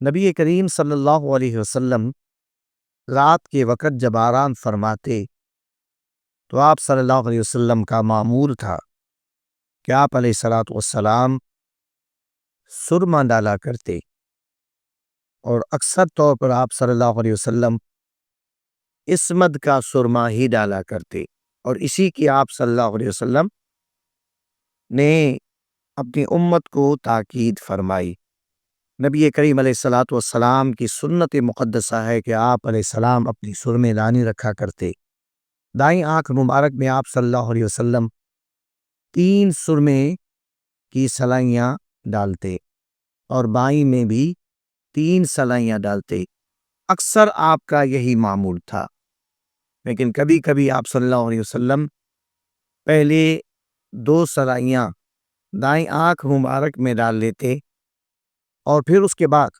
نبی کریم صلی اللہ علیہ وسلم رات کے وقت جب آرام فرماتے تو آپ صلی اللہ علیہ وسلم کا معمول تھا کہ آپ علیہ الصلاۃ والسلام سرما ڈالا کرتے، اور اکثر طور پر آپ صلی اللہ علیہ وسلم عصمت کا سرما ہی ڈالا کرتے، اور اسی کی آپ صلی اللہ علیہ وسلم نے اپنی امت کو تاکید فرمائی۔ نبی کریم علیہ الصلاۃ والسلام کی سنت مقدسہ ہے کہ آپ علیہ السلام اپنی سرمے دانی رکھا کرتے۔ دائیں آنکھ مبارک میں آپ صلی اللہ علیہ وسلم 3 سرمے کی سلائیاں ڈالتے، اور بائیں میں بھی 3 سلائیاں ڈالتے۔ اکثر آپ کا یہی معمول تھا، لیکن کبھی کبھی آپ صلی اللہ علیہ وسلم پہلے 2 سلائیاں دائیں آنکھ مبارک میں ڈال لیتے، اور پھر اس کے بعد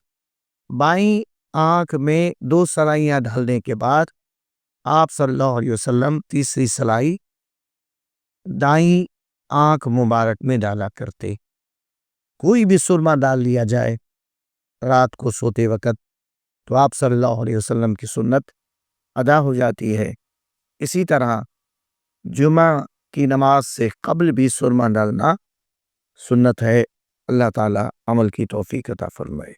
بائیں آنکھ میں 2 سلائیاں ڈالنے کے بعد آپ صلی اللہ علیہ وسلم تیسری سلائی دائیں آنکھ مبارک میں ڈالا کرتے۔ کوئی بھی سرما ڈال لیا جائے رات کو سوتے وقت تو آپ صلی اللہ علیہ وسلم کی سنت ادا ہو جاتی ہے۔ اسی طرح جمعہ کی نماز سے قبل بھی سرما ڈالنا سنت ہے۔ اللہ تعالیٰ عمل کی توفیق عطا فرمائے۔